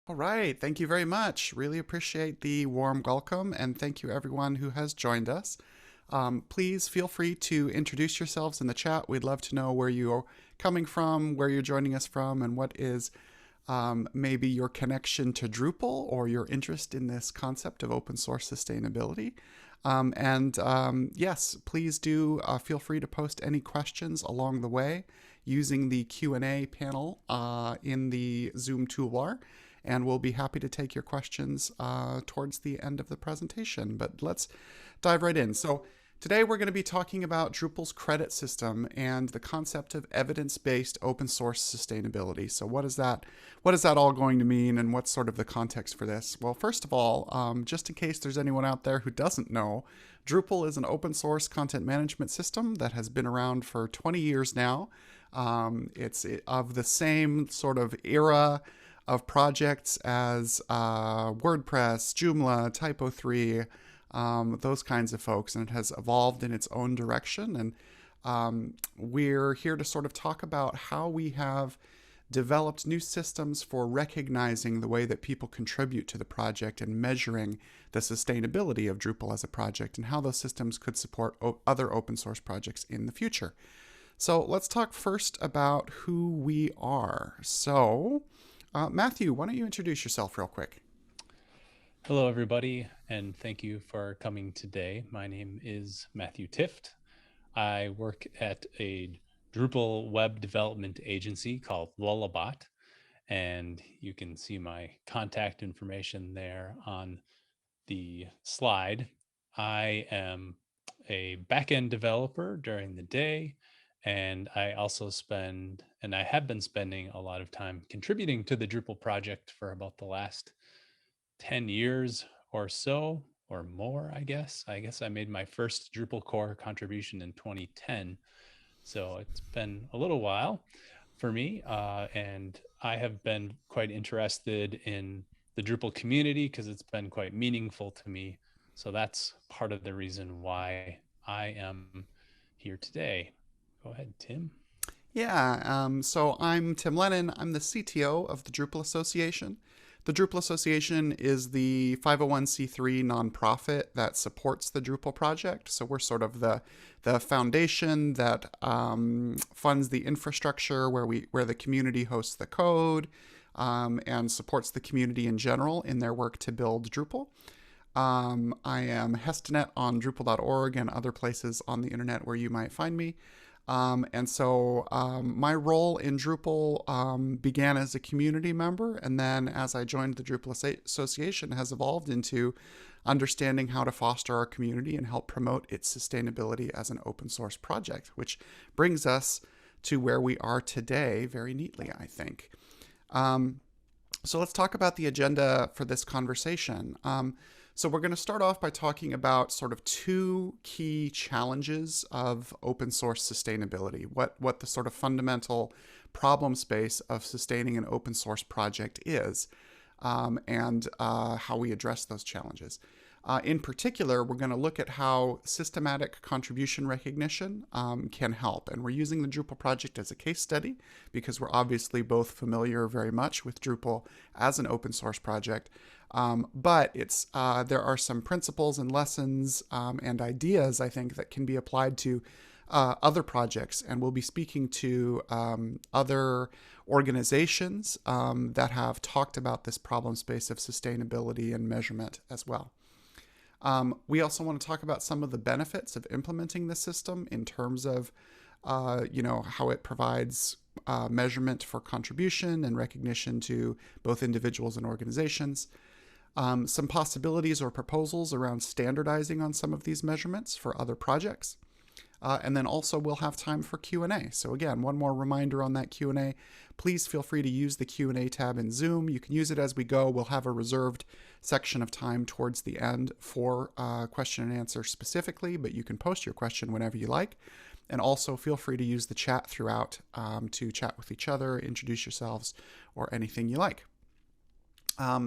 All right. Thank you very much. Really appreciate the warm welcome, and thank you everyone who has joined us. Please feel free to introduce yourselves in the chat. We'd love to know where you're coming from, where you're joining us from, and what is maybe your connection to Drupal or your interest in this concept of open source sustainability. Yes, please do feel free to post any questions along the way using the Q&A panel in the Zoom toolbar, and we'll be happy to take your questions towards the end of the presentation. But let's dive right in. So today we're going to be talking about Drupal's credit system and the concept of evidence-based open source sustainability. So what is that all going to mean, and what's sort of the context for this? Well, first of all, just in case there's anyone out there who doesn't know, Drupal is an open source content management system that has been around for 20 years now. It's of the same sort of era of projects as WordPress, Joomla, Typo3, those kinds of folks, and it has evolved in its own direction. And we're here to sort of talk about how we have developed new systems for recognizing the way that people contribute to the project and measuring the sustainability of Drupal as a project, and how those systems could support other open source projects in the future. So let's talk first about who we are. So Matthew, why don't you introduce yourself real quick? Hello, everybody, and thank you for coming today. My name is Matthew Tift. I work at a Drupal web development agency called Lullabot, and you can see my contact information there on the slide. I am a backend developer during the day, and I have been spending a lot of time contributing to the Drupal project for about the last 10 years or so, or more, I guess. I guess I made my first Drupal core contribution in 2010. So it's been a little while for me. And I have been quite interested in the Drupal community because it's been quite meaningful to me. So that's part of the reason why I am here today. Go ahead, Tim. Yeah, so I'm Tim Lennon. I'm the CTO of the Drupal Association. The Drupal Association is the 501c3 nonprofit that supports the Drupal project. So we're sort of the foundation that funds the infrastructure where the community hosts the code and supports the community in general in their work to build Drupal. I am Hestenet on Drupal.org and other places on the internet where you might find me. My role in Drupal began as a community member, and then as I joined the Drupal Association, has evolved into understanding how to foster our community and help promote its sustainability as an open source project, which brings us to where we are today very neatly, I think. So let's talk about the agenda for this conversation. So we're going to start off by talking about sort of two key challenges of open source sustainability, what the sort of fundamental problem space of sustaining an open source project is, and how we address those challenges. In particular, we're going to look at how systematic contribution recognition can help. And we're using the Drupal project as a case study because we're obviously both familiar very much with Drupal as an open source project. But there are some principles and lessons and ideas, I think, that can be applied to other projects. And we'll be speaking to other organizations that have talked about this problem space of sustainability and measurement as well. We also want to talk about some of the benefits of implementing the system in terms of, how it provides measurement for contribution and recognition to both individuals and organizations. Some possibilities or proposals around standardizing on some of these measurements for other projects. And then also we'll have time for Q&A. So again, one more reminder on that Q&A. Please feel free to use the Q&A tab in Zoom. You can use it as we go. We'll have a reserved section of time towards the end for question and answer specifically, but you can post your question whenever you like. And also feel free to use the chat throughout to chat with each other, introduce yourselves, or anything you like.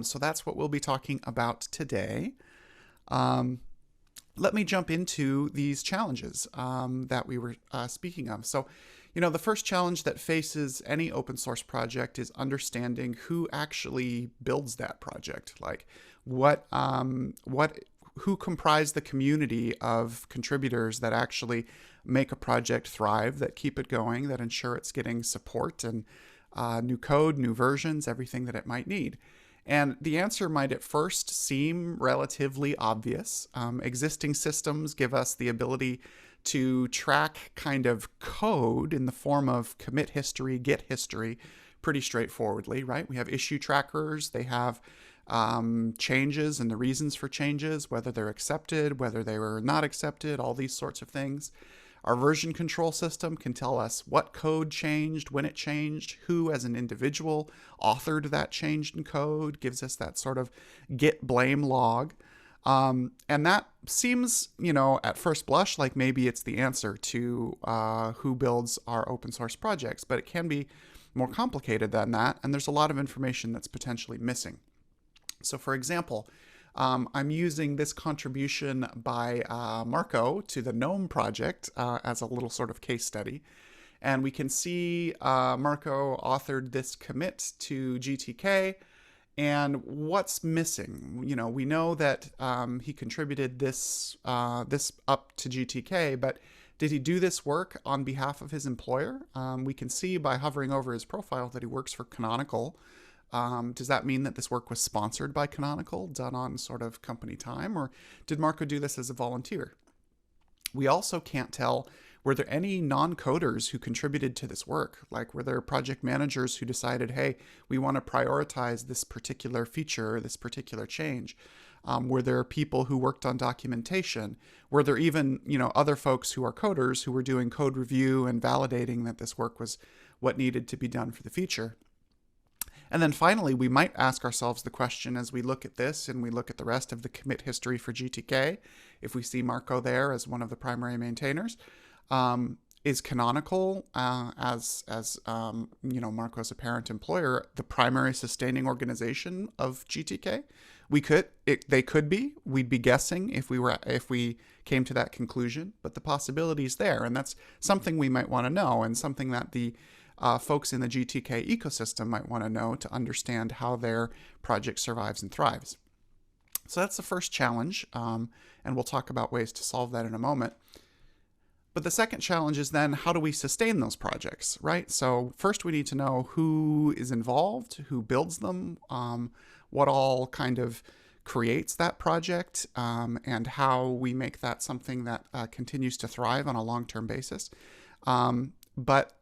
So that's what we'll be talking about today. let me jump into these challenges that we were speaking of. So, the first challenge that faces any open source project is understanding who actually builds that project. Like, who comprise the community of contributors that actually make a project thrive, that keep it going, that ensure it's getting support and new code, new versions, everything that it might need. And the answer might at first seem relatively obvious. Existing systems give us the ability to track kind of code in the form of commit history, git history, pretty straightforwardly, right? We have issue trackers. They have changes and the reasons for changes, whether they're accepted, whether they were not accepted, all these sorts of things. Our version control system can tell us what code changed, when it changed, who as an individual authored that change in code, gives us that sort of git blame log. And that seems, at first blush, like maybe it's the answer to who builds our open source projects, but it can be more complicated than that, and there's a lot of information that's potentially missing. So for example, I'm using this contribution by Marco to the GNOME project as a little sort of case study. And we can see Marco authored this commit to GTK. And what's missing? We know that he contributed this up to GTK, but did he do this work on behalf of his employer? We can see by hovering over his profile that he works for Canonical. Does that mean that this work was sponsored by Canonical, done on sort of company time, or did Marco do this as a volunteer? We also can't tell, were there any non-coders who contributed to this work? Like, were there project managers who decided, hey, we want to prioritize this particular feature, this particular change? Were there people who worked on documentation? Were there even, other folks who are coders who were doing code review and validating that this work was what needed to be done for the feature? And then finally, we might ask ourselves the question as we look at this and we look at the rest of the commit history for GTK, if we see Marco there as one of the primary maintainers, is Canonical, as Marco's apparent employer, the primary sustaining organization of GTK? They could be. We'd be guessing if we came to that conclusion, but the possibility is there, and that's something we might want to know, and something that the folks in the GTK ecosystem might want to know to understand how their project survives and thrives. So that's the first challenge, and we'll talk about ways to solve that in a moment. But the second challenge is then, how do we sustain those projects, right? So first we need to know who is involved, who builds them, what all kind of creates that project, and how we make that something that continues to thrive on a long-term basis. But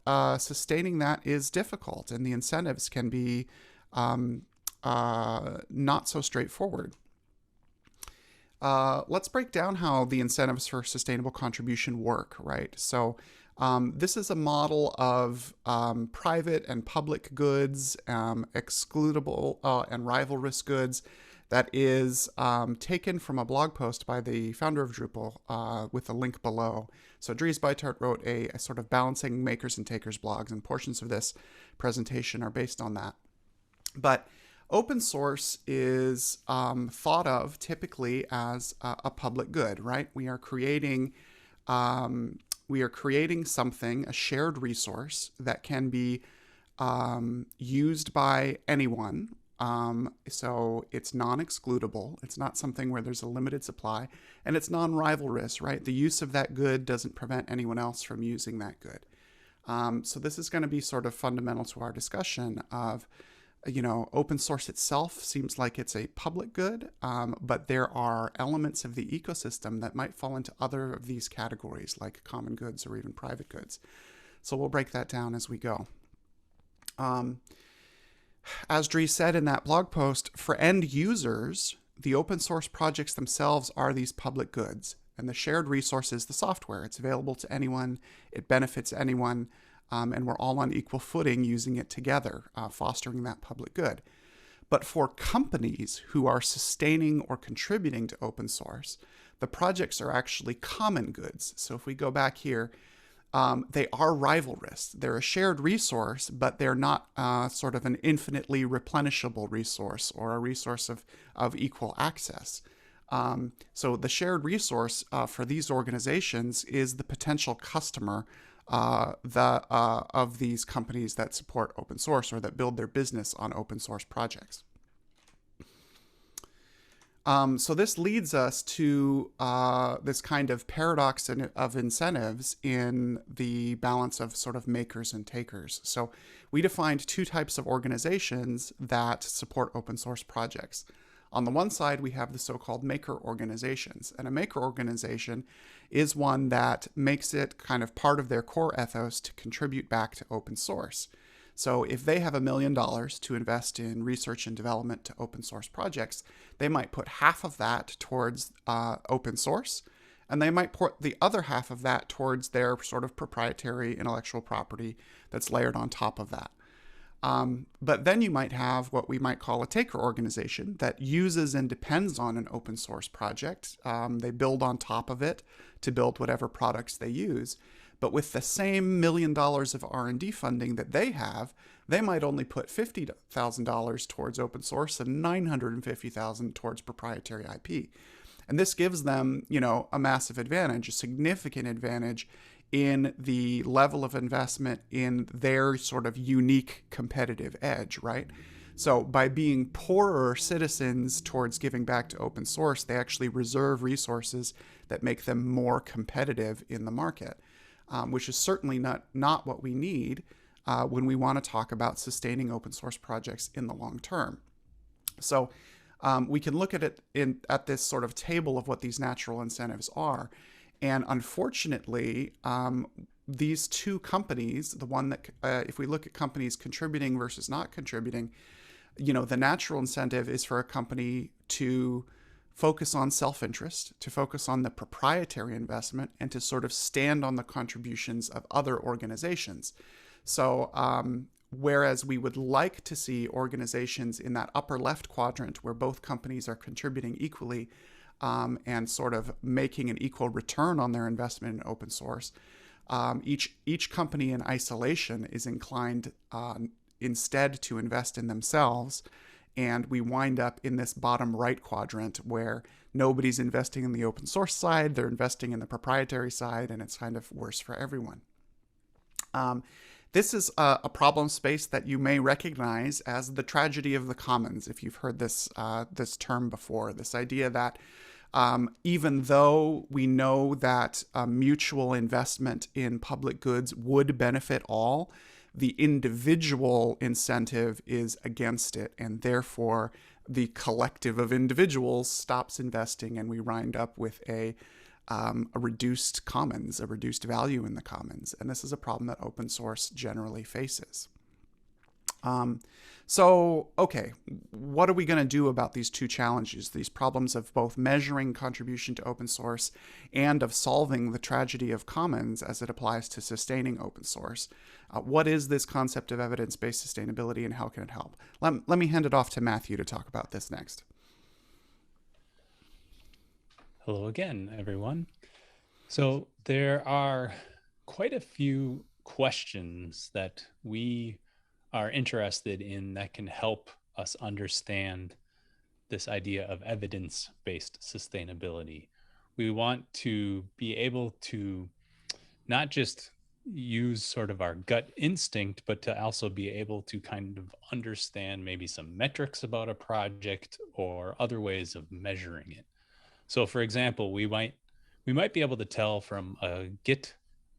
sustaining that is difficult, and the incentives can be not so straightforward. Let's break down how the incentives for sustainable contribution work, right? So this is a model of private and public goods, excludable and rival risk goods, that is taken from a blog post by the founder of Drupal with a link below. So Dries Buytaert wrote a sort of balancing makers and takers blogs, and portions of this presentation are based on that. But open source is thought of typically as a public good, right? We are creating something, a shared resource that can be used by anyone. So it's non-excludable. It's not something where there's a limited supply, and it's non-rivalrous, right? The use of that good doesn't prevent anyone else from using that good. So this is going to be sort of fundamental to our discussion of, open source itself seems like it's a public good, but there are elements of the ecosystem that might fall into other of these categories, like common goods or even private goods. So we'll break that down as we go. As Dries said in that blog post, for end users, the open source projects themselves are these public goods, and the shared resource is the software. It's available to anyone, it benefits anyone, and we're all on equal footing using it together, fostering that public good. But for companies who are sustaining or contributing to open source, the projects are actually common goods. So if we go back here, they are rivalrous. They're a shared resource, but they're not sort of an infinitely replenishable resource or a resource of equal access. So the shared resource for these organizations is the potential customer of these companies that support open source or that build their business on open source projects. So this leads us to this kind of paradox of incentives in the balance of sort of makers and takers. So we defined two types of organizations that support open source projects. On the one side, we have the so-called maker organizations. And a maker organization is one that makes it kind of part of their core ethos to contribute back to open source. So if they have $1 million to invest in research and development to open source projects, they might put half of that towards open source, and they might put the other half of that towards their sort of proprietary intellectual property that's layered on top of that. But then you might have what we might call a taker organization that uses and depends on an open source project. They build on top of it to build whatever products they use. But with the same $1 million of R&D funding that they have, they might only put $50,000 towards open source and $950,000 towards proprietary IP. And this gives them, a massive advantage, a significant advantage in the level of investment in their sort of unique competitive edge, right? So by being poorer citizens towards giving back to open source, they actually reserve resources that make them more competitive in the market. Which is certainly not what we need when we want to talk about sustaining open source projects in the long term. So we can look at it at this sort of table of what these natural incentives are. And unfortunately, these two companies, the one that, if we look at companies contributing versus not contributing, the natural incentive is for a company to focus on self-interest, to focus on the proprietary investment, and to sort of stand on the contributions of other organizations. So whereas we would like to see organizations in that upper left quadrant where both companies are contributing equally and sort of making an equal return on their investment in open source, each company in isolation is inclined instead to invest in themselves. And we wind up in this bottom right quadrant where nobody's investing in the open source side, they're investing in the proprietary side, and it's kind of worse for everyone. This is a problem space that you may recognize as the tragedy of the commons, if you've heard this term before. This idea that even though we know that mutual investment in public goods would benefit all, the individual incentive is against it, and therefore the collective of individuals stops investing, and we wind up with a reduced commons, a reduced value in the commons. And this is a problem that open source generally faces. Okay, what are we going to do about these two challenges, these problems of both measuring contribution to open source and of solving the tragedy of commons as it applies to sustaining open source? What is this concept of evidence-based sustainability, and how can it help? Let me hand it off to Matthew to talk about this next. Hello again, everyone. So there are quite a few questions that we are interested in that can help us understand this idea of evidence-based sustainability. We want to be able to not just use sort of our gut instinct, but to also be able to kind of understand maybe some metrics about a project or other ways of measuring it. So for example, we might be able to tell from a Git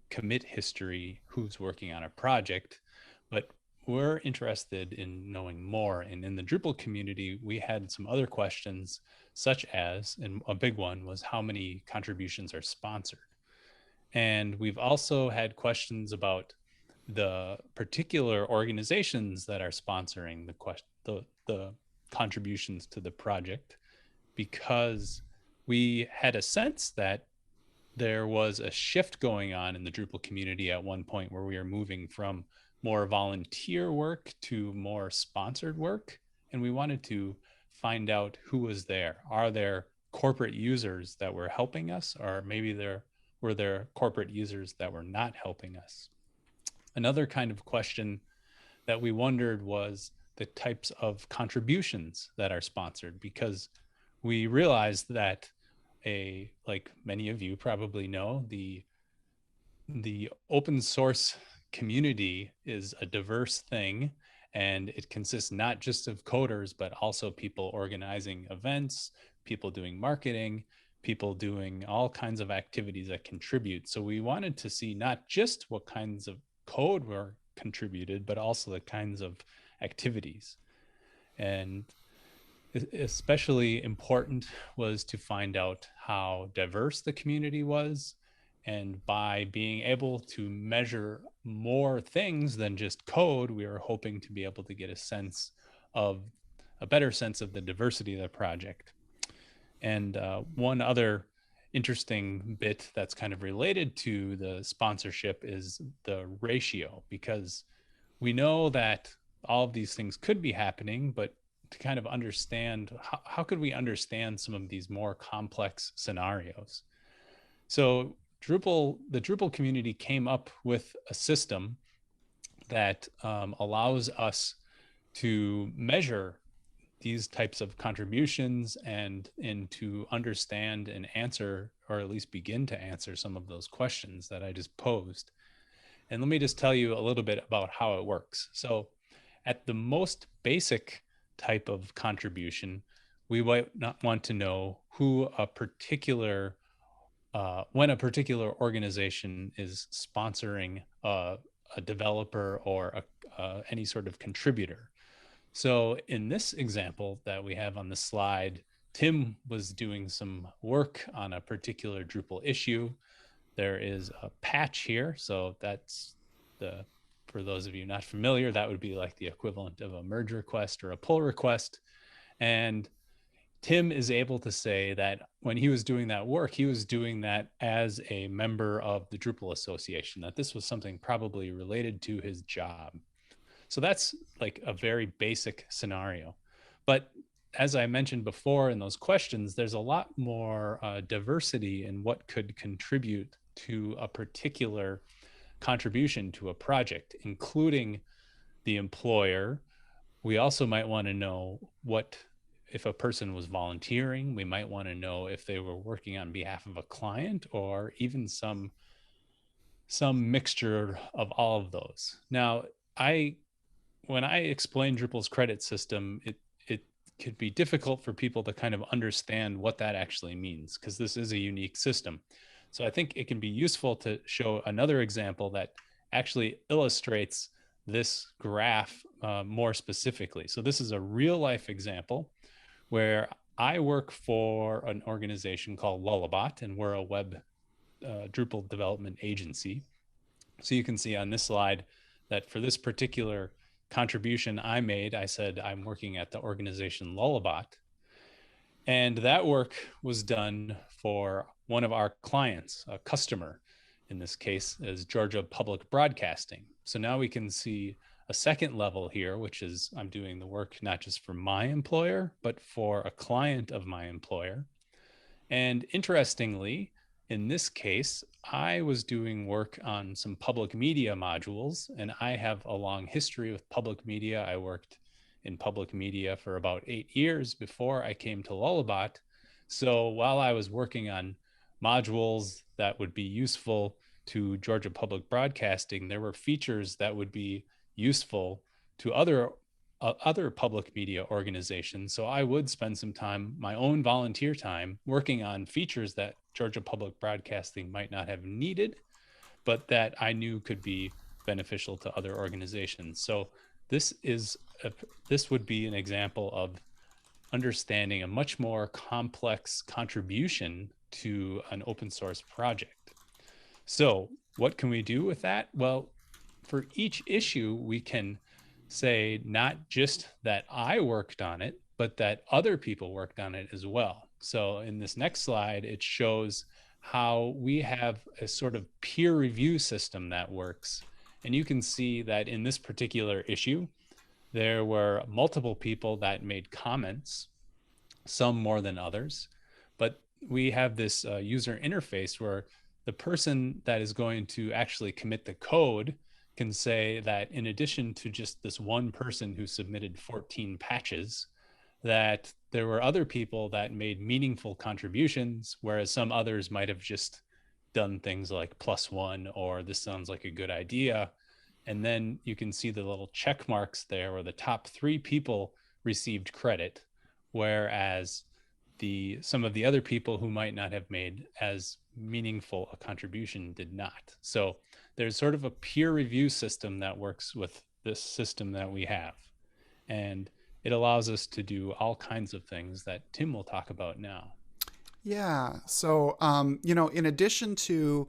commit history who's working on a project, but we're interested in knowing more. And in the Drupal community, we had some other questions, such as, and a big one was how many contributions are sponsored. And we've also had questions about the particular organizations that are sponsoring the contributions to the project, because we had a sense that there was a shift going on in the Drupal community at one point where we are moving from more volunteer work to more sponsored work. And we wanted to find out who was there. Are there corporate users that were helping us, or maybe were there corporate users that were not helping us? Another kind of question that we wondered was the types of contributions that are sponsored, because we realized that like many of you probably know, the open source community is a diverse thing, and it consists not just of coders but also people organizing events, people doing marketing, people doing all kinds of activities that contribute. So we wanted to see not just what kinds of code were contributed but also the kinds of activities. And especially important was to find out how diverse the community was. And by being able to measure more things than just code, we were hoping to be able to get a better sense of the diversity of the project. And one other interesting bit that's kind of related to the sponsorship is the ratio, because we know that all of these things could be happening, but to kind of understand how could we understand some of these more complex scenarios. So the Drupal community came up with a system that allows us to measure these types of contributions and to understand and answer, or at least begin to answer, some of those questions that I just posed. And let me just tell you a little bit about how it works. So at the most basic type of contribution, we might not want to know who a particular when a particular organization is sponsoring a developer or any sort of contributor. So in this example that we have on the slide, Tim was doing some work on a particular Drupal issue. There is a patch here. So that's for those of you not familiar, that would be like the equivalent of a merge request or a pull request. And Tim is able to say that when he was doing that work, he was doing that as a member of the Drupal Association, that this was something probably related to his job. So that's like a very basic scenario. But as I mentioned before in those questions, there's a lot more diversity in what could contribute to a particular contribution to a project, including the employer. We also might want to know what if a person was volunteering. We might want to know if they were working on behalf of a client, or even some mixture of all of those. Now, I when I explain Drupal's credit system, it could be difficult for people to kind of understand what that actually means, because this is a unique system. So I think it can be useful to show another example that actually illustrates this graph more specifically. So this is a real life example where I work for an organization called Lullabot, and we're a web Drupal development agency. So you can see on this slide that for this particular contribution I made, I said I'm working at the organization Lullabot. And that work was done for one of our clients, a customer, in this case, is Georgia Public Broadcasting. So now we can see a second level here, which is I'm doing the work not just for my employer, but for a client of my employer. And interestingly, in this case, I was doing work on some public media modules, and I have a long history with public media. I worked in public media for about 8 years before I came to Lullabot. So while I was working on modules that would be useful to Georgia Public Broadcasting, there were features that would be useful to other public media organizations. So I would spend some time, my own volunteer time, working on features that Georgia Public Broadcasting might not have needed, but that I knew could be beneficial to other organizations. So this would be an example of understanding a much more complex contribution to an open source project. So what can we do with that? Well, for each issue, we can say not just that I worked on it, but that other people worked on it as well. So in this next slide, it shows how we have a sort of peer review system that works. And you can see that in this particular issue, there were multiple people that made comments, some more than others, but we have this user interface where the person that is going to actually commit the code can say that in addition to just this one person who submitted 14 patches, that there were other people that made meaningful contributions, whereas some others might have just done things like +1 or this sounds like a good idea. And then you can see the little check marks there where the top 3 people received credit, whereas some of the other people who might not have made as meaningful a contribution did not. So there's sort of a peer review system that works with this system that we have. And it allows us to do all kinds of things that Tim will talk about now. Yeah. So, in addition to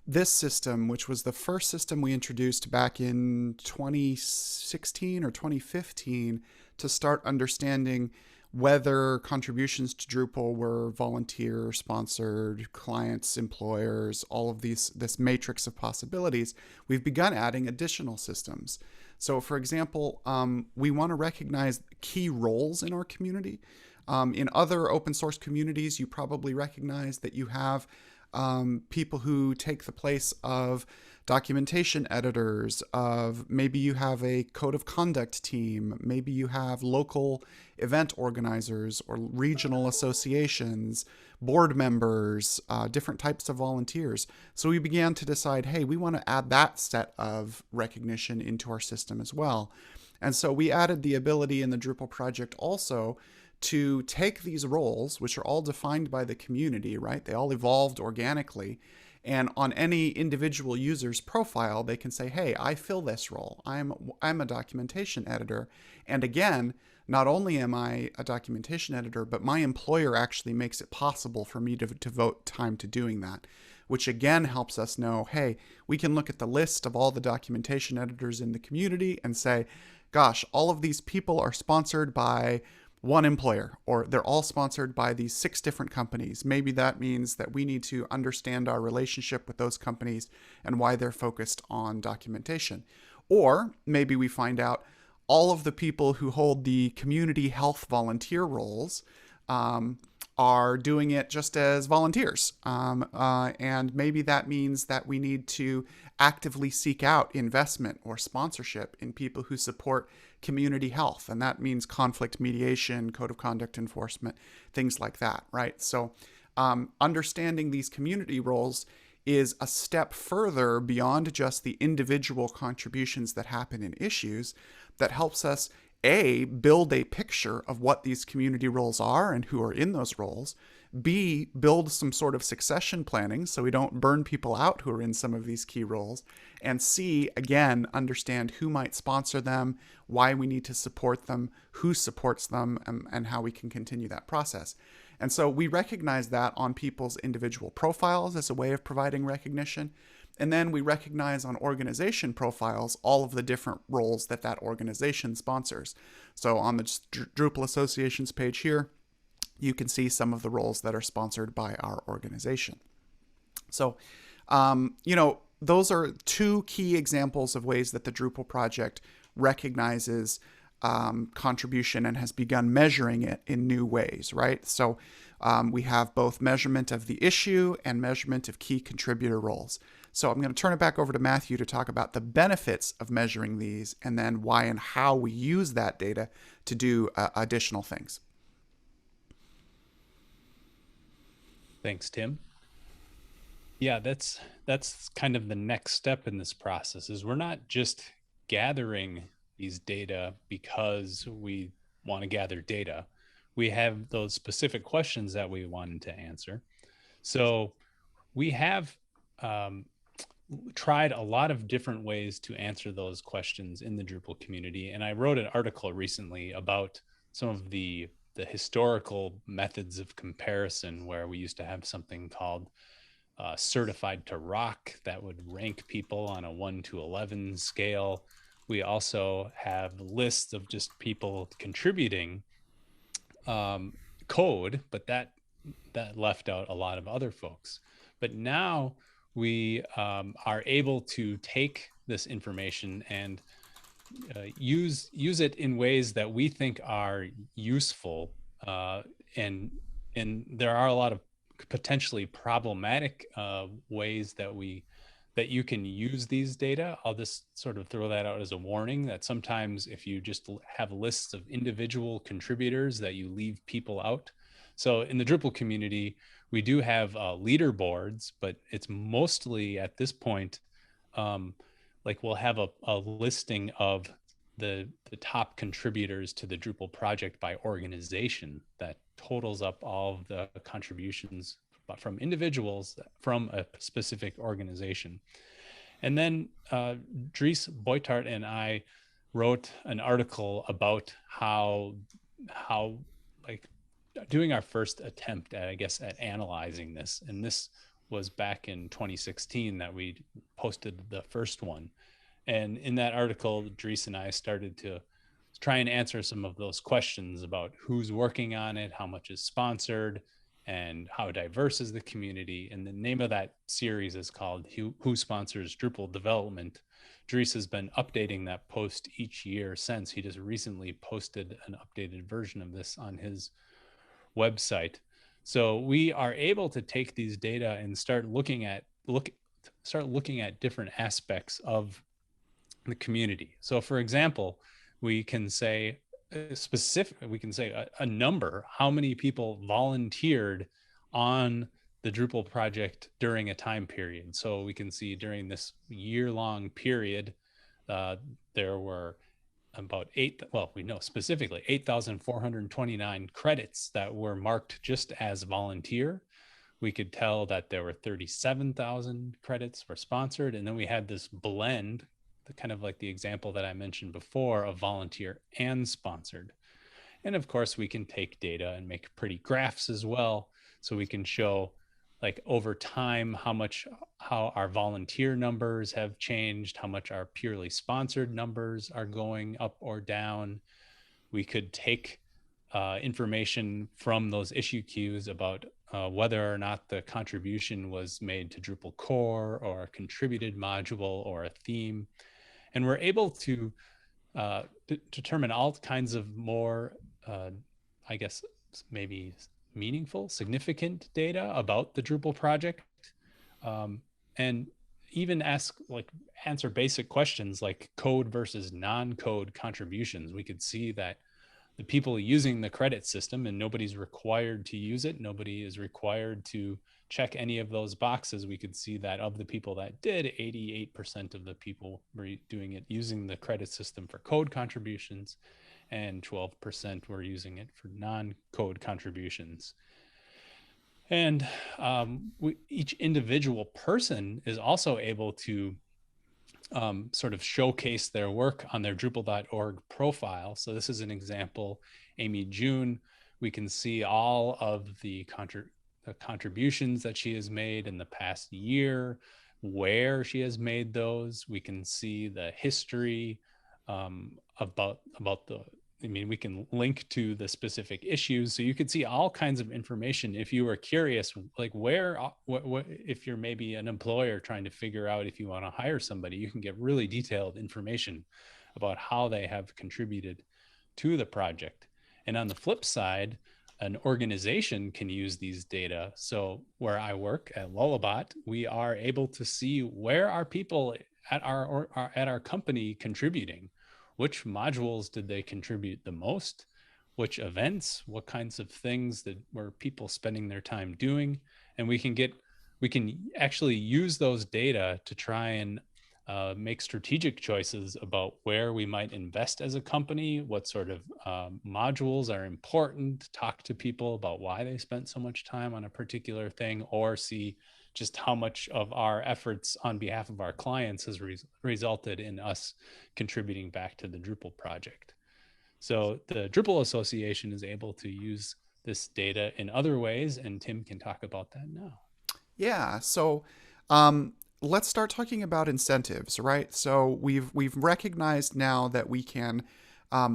this system, which was the first system we introduced back in 2016 or 2015 to start understanding whether contributions to Drupal were volunteer, sponsored, clients, employers, all of this matrix of possibilities, we've begun adding additional systems. So, for example, we want to recognize key roles in our community. In other open source communities, you probably recognize that you have people who take the place of documentation editors, of maybe you have a code of conduct team, maybe you have local event organizers or regional associations, board members, different types of volunteers. So we began to decide, hey, we want to add that set of recognition into our system as well. And so we added the ability in the Drupal project also to take these roles, which are all defined by the community, right? They all evolved organically. And on any individual user's profile, they can say, hey, I fill this role. I'm a documentation editor. And again, not only am I a documentation editor, but my employer actually makes it possible for me to devote time to doing that, which again helps us know, hey, we can look at the list of all the documentation editors in the community and say, gosh, all of these people are sponsored by one employer, or they're all sponsored by these 6 different companies. Maybe that means that we need to understand our relationship with those companies and why they're focused on documentation. Or maybe we find out all of the people who hold the community health volunteer roles are doing it just as volunteers. And maybe that means that we need to actively seek out investment or sponsorship in people who support community health. And that means conflict mediation, code of conduct enforcement, things like that, right? So understanding these community roles is a step further beyond just the individual contributions that happen in issues that helps us build a picture of what these community roles are and who are in those roles. B, build some sort of succession planning so we don't burn people out who are in some of these key roles. And C, again, understand who might sponsor them, why we need to support them, who supports them, and how we can continue that process. And so we recognize that on people's individual profiles as a way of providing recognition. And then we recognize on organization profiles all of the different roles that that organization sponsors. So on the Drupal Associations page here, you can see some of the roles that are sponsored by our organization. So, those are 2 key examples of ways that the Drupal project recognizes contribution and has begun measuring it in new ways, right? So we have both measurement of the issue and measurement of key contributor roles. So I'm going to turn it back over to Matthew to talk about the benefits of measuring these and then why and how we use that data to do additional things. Thanks, Tim. Yeah, that's kind of the next step in this process is we're not just gathering these data because we want to gather data. We have those specific questions that we wanted to answer. So we have tried a lot of different ways to answer those questions in the Drupal community. And I wrote an article recently about some of the historical methods of comparison where we used to have something called certified to rock that would rank people on a 1 to 11 scale. We also have lists of just people contributing code, but that left out a lot of other folks. But now we are able to take this information and use it in ways that we think are useful, and there are a lot of potentially problematic ways that we that you can use these data. I'll just sort of throw that out as a warning that sometimes if you just have lists of individual contributors that you leave people out. So in the Drupal community, we do have leaderboards, but it's mostly at this point, like we'll have a listing of the top contributors to the Drupal project by organization that totals up all of the contributions from individuals from a specific organization. And then Dries Boytart and I wrote an article about how like doing our first attempt at, I guess, at analyzing this. And this was back in 2016 that we posted the first one. And in that article, Dries and I started to try and answer some of those questions about who's working on it, how much is sponsored, and how diverse is the community. And the name of that series is called Who Sponsors Drupal Development. Dries has been updating that post each year since. He just recently posted an updated version of this on his website. So we are able to take these data and start looking at different aspects of the community. So for example, we can say a number, how many people volunteered on the Drupal project during a time period. So we can see during this year-long period, there were about we know specifically 8,429 credits that were marked just as volunteer. We could tell that there were 37,000 credits were sponsored. And then we had this blend, kind of like the example that I mentioned before, of volunteer and sponsored. And of course, we can take data and make pretty graphs as well. So we can show like over time how our volunteer numbers have changed, how much our purely sponsored numbers are going up or down. We could take information from those issue queues about whether or not the contribution was made to Drupal core or a contributed module or a theme. And we're able to determine all kinds of more, I guess, maybe meaningful, significant data about the Drupal project, and even answer basic questions like code versus non-code contributions. We could see that the people using the credit system, and nobody's required to use it, nobody is required to check any of those boxes. We could see that of the people that did, 88% of the people were doing it using the credit system for code contributions, and 12% were using it for non-code contributions. And each individual person is also able to sort of showcase their work on their Drupal.org profile. So this is an example, Amy June. We can see all of the contributions that she has made in the past year, where she has made those. We can see the history about the, we can link to the specific issues. So you could see all kinds of information if you were curious, like if you're maybe an employer trying to figure out if you want to hire somebody, you can get really detailed information about how they have contributed to the project. And on the flip side, an organization can use these data. So where I work at Lullabot, we are able to see where are people at our company contributing. Which modules did they contribute the most? Which events? What kinds of things that were people spending their time doing? And we can actually use those data to try and make strategic choices about where we might invest as a company, what sort of modules are important, talk to people about why they spent so much time on a particular thing, or see just how much of our efforts on behalf of our clients has resulted in us contributing back to the Drupal project. So the Drupal Association is able to use this data in other ways, and Tim can talk about that now. Yeah, so let's start talking about incentives, right? So we've recognized now that we can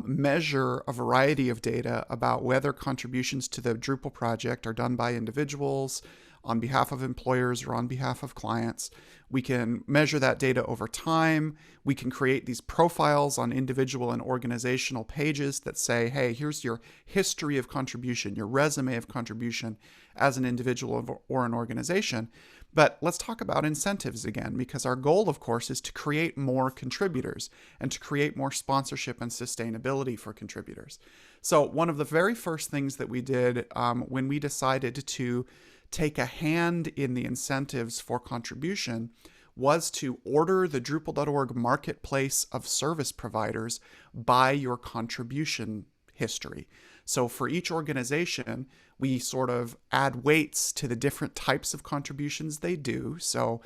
measure a variety of data about whether contributions to the Drupal project are done by individuals, on behalf of employers, or on behalf of clients. We can measure that data over time. We can create these profiles on individual and organizational pages that say, hey, here's your history of contribution, your resume of contribution as an individual or an organization. But let's talk about incentives again, because our goal, of course, is to create more contributors and to create more sponsorship and sustainability for contributors. So, one of the very first things that we did when we decided to take a hand in the incentives for contribution was to order the Drupal.org marketplace of service providers by your contribution history. So for each organization, we sort of add weights to the different types of contributions they do. So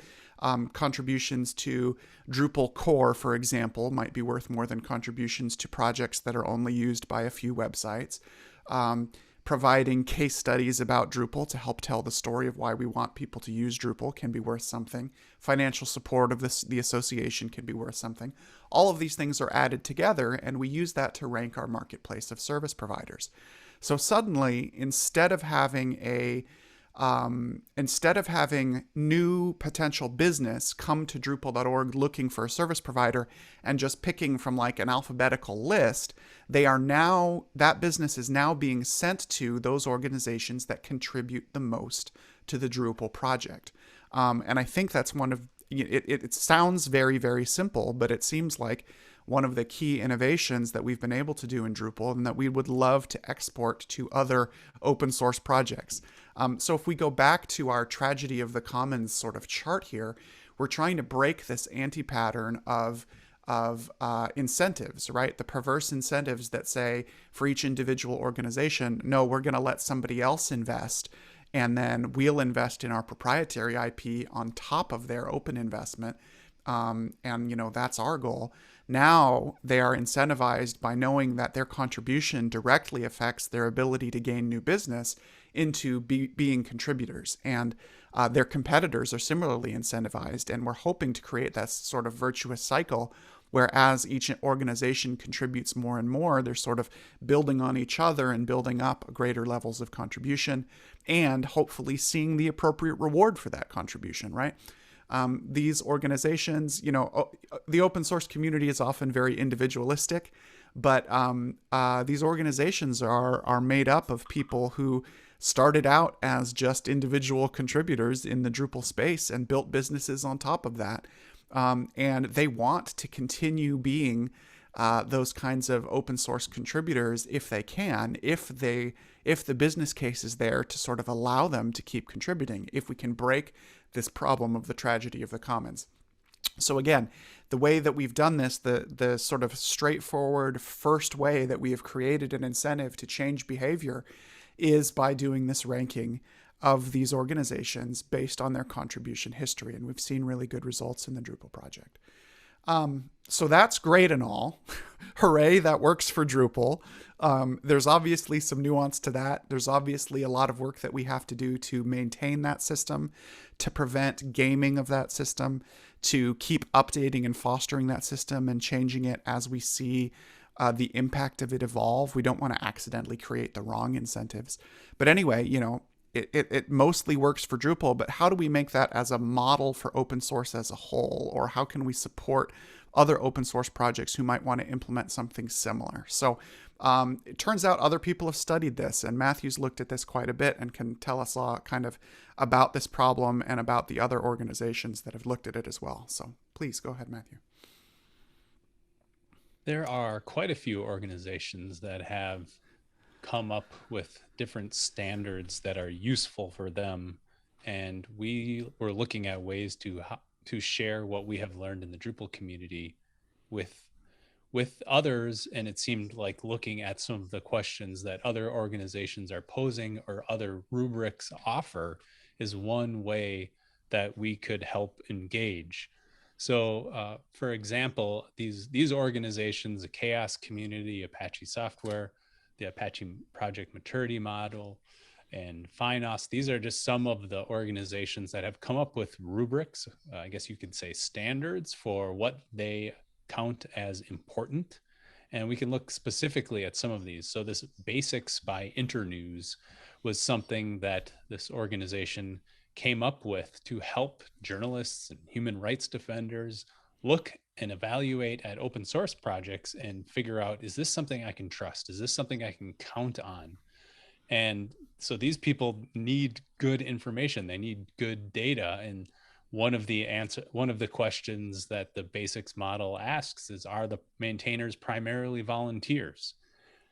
contributions to Drupal core, for example, might be worth more than contributions to projects that are only used by a few websites. Providing case studies about Drupal to help tell the story of why we want people to use Drupal can be worth something. Financial support of the association can be worth something. All of these things are added together, and we use that to rank our marketplace of service providers. So suddenly, instead of having new potential business come to Drupal.org looking for a service provider and just picking from like an alphabetical list, that business is now being sent to those organizations that contribute the most to the Drupal project. And I think that's it sounds very, very simple, but it seems like one of the key innovations that we've been able to do in Drupal and that we would love to export to other open source projects. So if we go back to our tragedy of the commons sort of chart here, we're trying to break this anti-pattern of incentives, right? The perverse incentives that say for each individual organization, no, we're going to let somebody else invest, and then we'll invest in our proprietary IP on top of their open investment. And that's our goal. Now they are incentivized by knowing that their contribution directly affects their ability to gain new business into being contributors. And their competitors are similarly incentivized. And we're hoping to create that sort of virtuous cycle where as each organization contributes more and more, they're sort of building on each other and building up greater levels of contribution and hopefully seeing the appropriate reward for that contribution, right? These organizations, the open source community is often very individualistic, but these organizations are made up of people who started out as just individual contributors in the Drupal space and built businesses on top of that. And they want to continue being those kinds of open source contributors if they can, if the business case is there to sort of allow them to keep contributing, if we can break this problem of the tragedy of the commons. So again, the way that we've done this, the sort of straightforward first way that we have created an incentive to change behavior is by doing this ranking of these organizations based on their contribution history. And we've seen really good results in the Drupal project. So that's great and all. Hooray, that works for Drupal. There's obviously some nuance to that. There's obviously a lot of work that we have to do to maintain that system, to prevent gaming of that system, to keep updating and fostering that system and changing it as we see the impact of it evolve. We don't want to accidentally create the wrong incentives. But anyway, it mostly works for Drupal, but how do we make that as a model for open source as a whole? Or how can we support other open source projects who might want to implement something similar? So it turns out other people have studied this, and Matthew's looked at this quite a bit and can tell us kind of about this problem and about the other organizations that have looked at it as well. So please go ahead, Matthew. There are quite a few organizations that have come up with different standards that are useful for them. And we were looking at ways to share what we have learned in the Drupal community with others. And it seemed like looking at some of the questions that other organizations are posing or other rubrics offer is one way that we could help engage. So for example, these organizations, the Chaos Community, Apache Software, the Apache Project Maturity Model, and Finos, these are just some of the organizations that have come up with rubrics, I guess you could say standards for what they count as important. And we can look specifically at some of these. So this Basics by Internews was something that this organization came up with to help journalists and human rights defenders look and evaluate at open source projects and figure out, is this something I can trust? Is this something I can count on? And so these people need good information. They need good data. And one of the questions that the basics model asks is, are the maintainers primarily volunteers?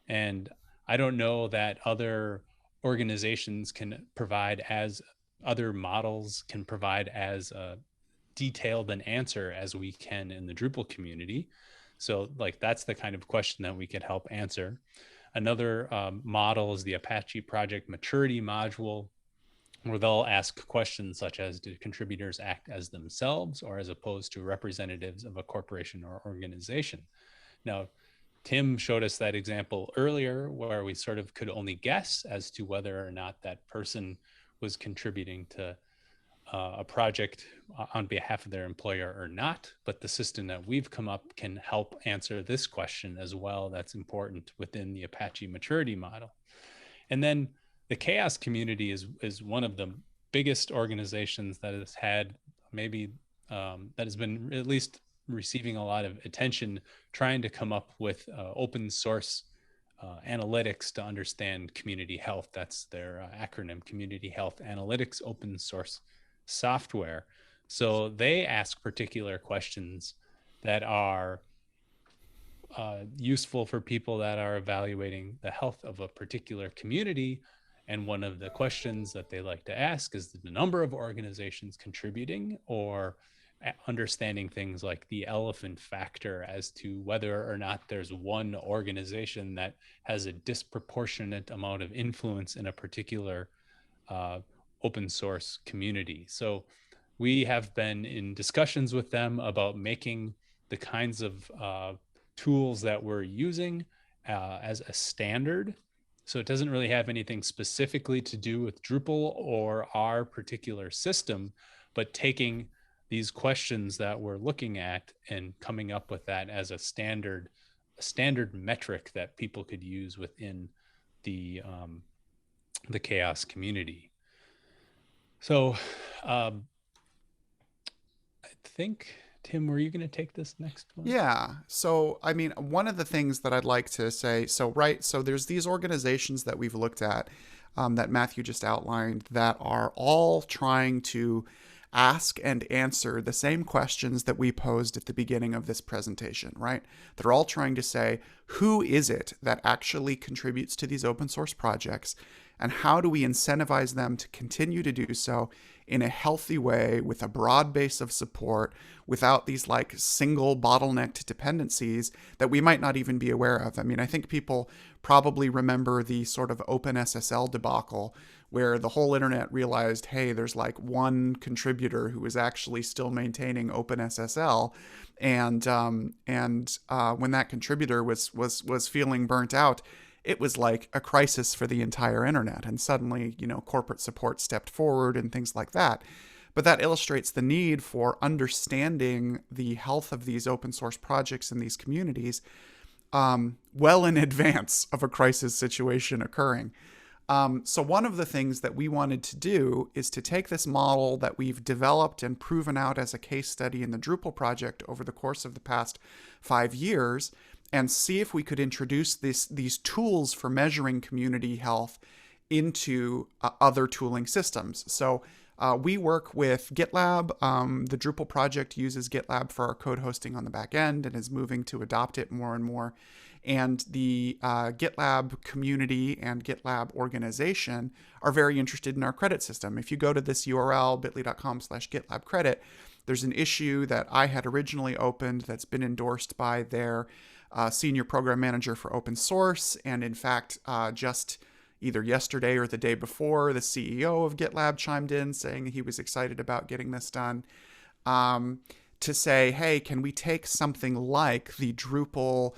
And I don't know that organizations can provide as other models can provide as detailed an answer as we can in the Drupal community. So like that's the kind of question that we could help answer. Another model is the Apache Project Maturity Module, where they'll ask questions such as, do contributors act as themselves or as opposed to representatives of a corporation or organization? Now, Tim showed us that example earlier where we sort of could only guess as to whether or not that person was contributing to a project on behalf of their employer or not. But the system that we've come up can help answer this question as well. That's important within the Apache maturity model. And then the chaos community is one of the biggest organizations that has had maybe that has been at least receiving a lot of attention, trying to come up with open source analytics to understand community health. That's their acronym, Community Health Analytics Open Source Software. So they ask particular questions that are useful for people that are evaluating the health of a particular community. And one of the questions that they like to ask is the number of organizations contributing, or understanding things like the elephant factor as to whether or not there's one organization that has a disproportionate amount of influence in a particular open source community. So we have been in discussions with them about making the kinds of tools that we're using as a standard. So it doesn't really have anything specifically to do with Drupal or our particular system, but taking these questions that we're looking at and coming up with that as a standard metric that people could use within the chaos community. So I think, Tim, were you going to take this next one? Yeah. So, I mean, one of the things that I'd like to say, so, right, so there's these organizations that we've looked at that Matthew just outlined that are all trying to ask and answer the same questions that we posed at the beginning of this presentation, right? They're all trying to say, who is it that actually contributes to these open source projects? And how do we incentivize them to continue to do so in a healthy way with a broad base of support without these like single bottlenecked dependencies that we might not even be aware of? I mean, I think people probably remember the sort of OpenSSL debacle where the whole internet realized, hey, there's like one contributor who is actually still maintaining OpenSSL, and when that contributor was feeling burnt out, it was like a crisis for the entire internet. And suddenly, corporate support stepped forward and things like that. But that illustrates the need for understanding the health of these open source projects in these communities well in advance of a crisis situation occurring. So one of the things that we wanted to do is to take this model that we've developed and proven out as a case study in the Drupal project over the course of the past 5 years and see if we could introduce these tools for measuring community health into other tooling systems. So we work with Gitlab. The Drupal project uses Gitlab for our code hosting on the back end and is moving to adopt it more and more. And the Gitlab community and Gitlab organization are very interested in our credit system. If you go to this URL, bit.ly.com/GitlabCredit, credit, there's an issue that I had originally opened that's been endorsed by their senior program manager for open source. And in fact, just either yesterday or the day before, the CEO of Gitlab chimed in saying he was excited about getting this done, to say, hey, can we take something like the Drupal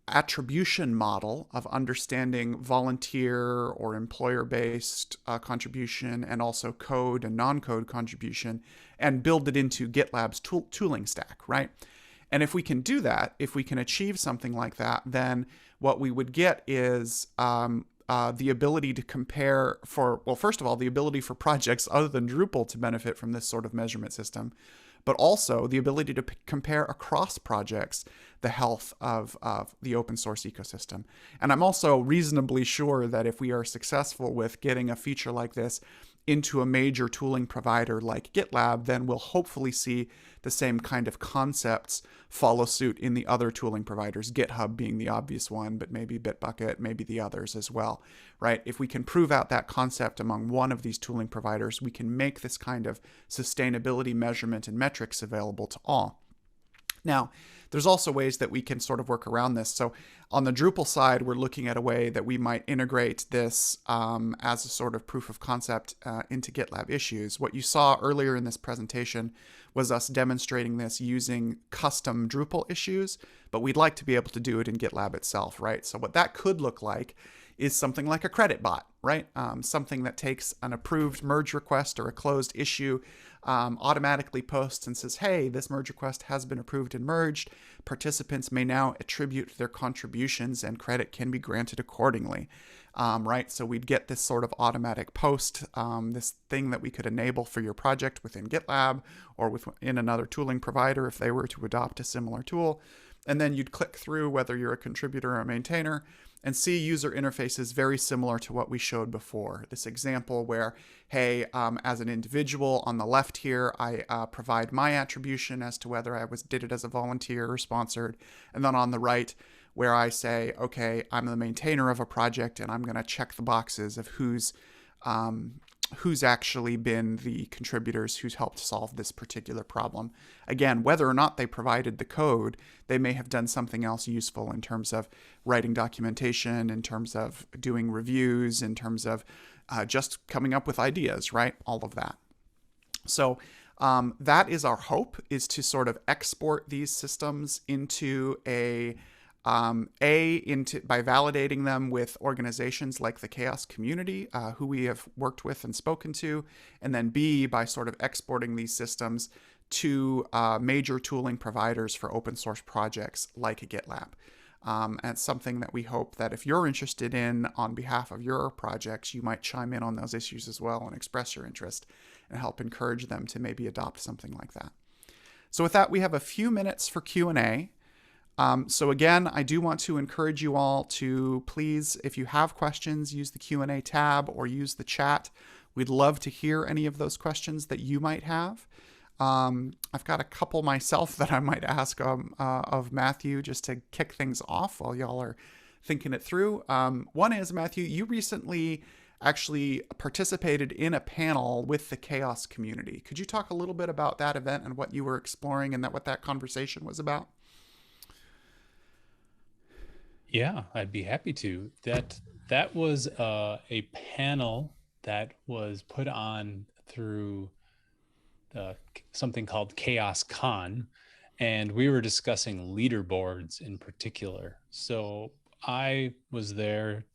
attribution model of understanding volunteer or employer-based contribution and also code and non-code contribution and build it into GitLab's tooling stack, right? And if we can do that, if we can achieve something like that, then what we would get is the ability to compare first of all, the ability for projects other than Drupal to benefit from this sort of measurement system, but also the ability to compare across projects the health of the open source ecosystem. And I'm also reasonably sure that if we are successful with getting a feature like this into a major tooling provider like GitLab, then we'll hopefully see the same kind of concepts follow suit in the other tooling providers, GitHub being the obvious one, but maybe Bitbucket, maybe the others as well, right? If we can prove out that concept among one of these tooling providers, we can make this kind of sustainability measurement and metrics available to all. Now, there's also ways that we can sort of work around this. So on the Drupal side, we're looking at a way that we might integrate this as a sort of proof of concept into GitLab issues. What you saw earlier in this presentation was us demonstrating this using custom Drupal issues, but we'd like to be able to do it in GitLab itself, right? So what that could look like is something like a credit bot, right? Something that takes an approved merge request or a closed issue, automatically posts and says, hey, this merge request has been approved and merged. Participants may now attribute their contributions and credit can be granted accordingly, right? So we'd get this sort of automatic post, this thing that we could enable for your project within GitLab or within another tooling provider if they were to adopt a similar tool. And then you'd click through whether you're a contributor or a maintainer and see user interfaces very similar to what we showed before. This example where, hey, as an individual on the left here, I provide my attribution as to whether I did it as a volunteer or sponsored. And then on the right, where I say, okay, I'm the maintainer of a project and I'm going to check the boxes of who's actually been the contributors who's helped solve this particular problem. Again, whether or not they provided the code, they may have done something else useful in terms of writing documentation, in terms of doing reviews, in terms of just coming up with ideas, right? All of that. So that is our hope, is to sort of export these systems into by validating them with organizations like the Chaos community, who we have worked with and spoken to, and then B, by sort of exporting these systems to major tooling providers for open source projects like GitLab. And it's something that we hope that if you're interested in on behalf of your projects, you might chime in on those issues as well and express your interest and help encourage them to maybe adopt something like that. So with that, we have a few minutes for Q&A. So again, I do want to encourage you all to please, if you have questions, use the Q&A tab or use the chat. We'd love to hear any of those questions that you might have. I've got a couple myself that I might ask of Matthew just to kick things off while y'all are thinking it through. One is, Matthew, you recently actually participated in a panel with the Chaos community. Could you talk a little bit about that event and what you were exploring and what that conversation was about? Yeah, I'd be happy to. That was a panel that was put on through something called Chaos Con, and we were discussing leaderboards in particular. So I was there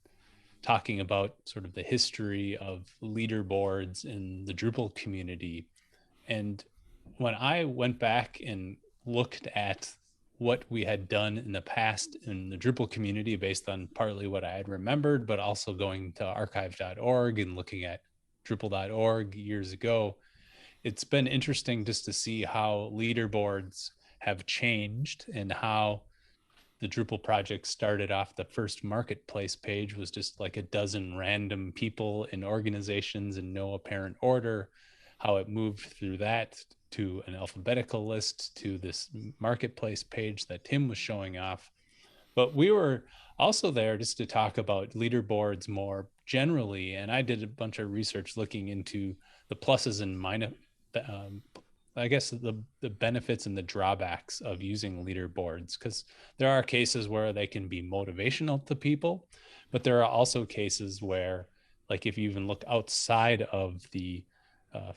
talking about sort of the history of leaderboards in the Drupal community. And when I went back and looked at what we had done in the past in the Drupal community based on partly what I had remembered, but also going to archive.org and looking at Drupal.org years ago, it's been interesting just to see how leaderboards have changed and how the Drupal project started off. The first marketplace page was just like a dozen random people and organizations in no apparent order, how it moved through that to an alphabetical list to this marketplace page that Tim was showing off. But we were also there just to talk about leaderboards more generally. And I did a bunch of research looking into the pluses and minuses, I guess the benefits and the drawbacks of using leaderboards, because there are cases where they can be motivational to people, but there are also cases where, like if you even look outside of the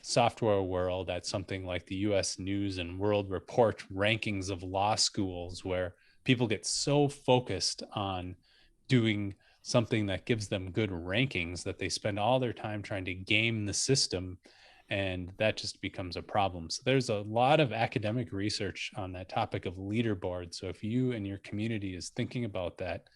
software world at something like the US News and World Report rankings of law schools, where people get so focused on doing something that gives them good rankings that they spend all their time trying to game the system, and that just becomes a problem. So there's a lot of academic research on that topic of leaderboards. So if you and your community is thinking about that,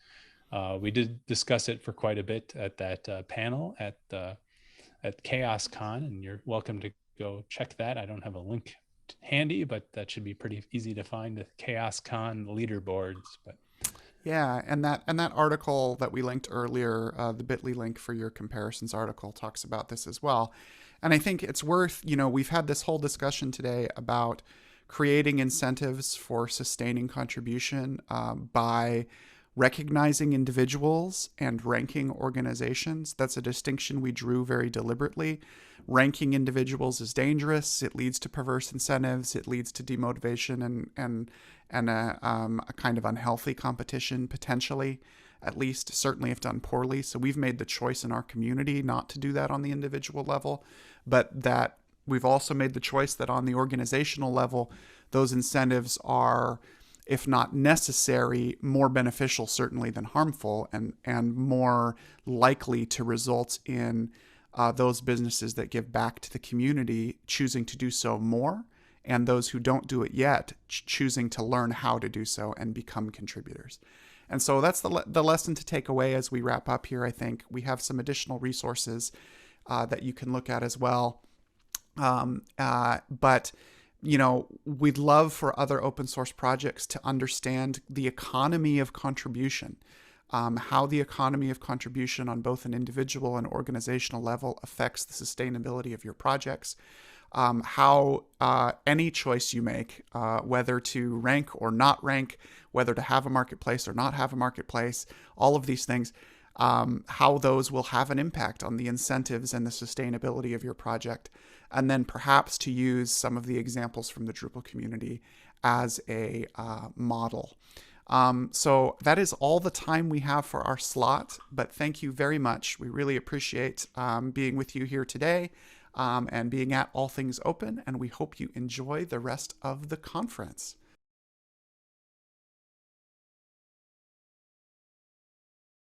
we did discuss it for quite a bit at that panel at Chaos Con, and you're welcome to go check that. I don't have a link handy, but that should be pretty easy to find with ChaosCon leaderboards. But Yeah, and that article that we linked earlier, the Bitly link for your comparisons article, talks about this as well. And I think it's worth, we've had this whole discussion today about creating incentives for sustaining contribution by recognizing individuals and ranking organizations. That's a distinction we drew very deliberately. Ranking individuals is dangerous. It leads to perverse incentives. It leads to demotivation and a kind of unhealthy competition, potentially, at least, certainly if done poorly. So we've made the choice in our community not to do that on the individual level, but that we've also made the choice that on the organizational level, those incentives are, if not necessary, more beneficial certainly than harmful, and more likely to result in those businesses that give back to the community choosing to do so more, and those who don't do it yet choosing to learn how to do so and become contributors. And so that's the lesson to take away as we wrap up here. I think we have some additional resources that you can look at as well. But we'd love for other open source projects to understand the economy of contribution, how the economy of contribution on both an individual and organizational level affects the sustainability of your projects, how any choice you make, whether to rank or not rank, whether to have a marketplace or not have a marketplace, all of these things, how those will have an impact on the incentives and the sustainability of your project. And then perhaps to use some of the examples from the Drupal community as a model. So that is all the time we have for our slot, but thank you very much. We really appreciate being with you here today and being at All Things Open, and we hope you enjoy the rest of the conference.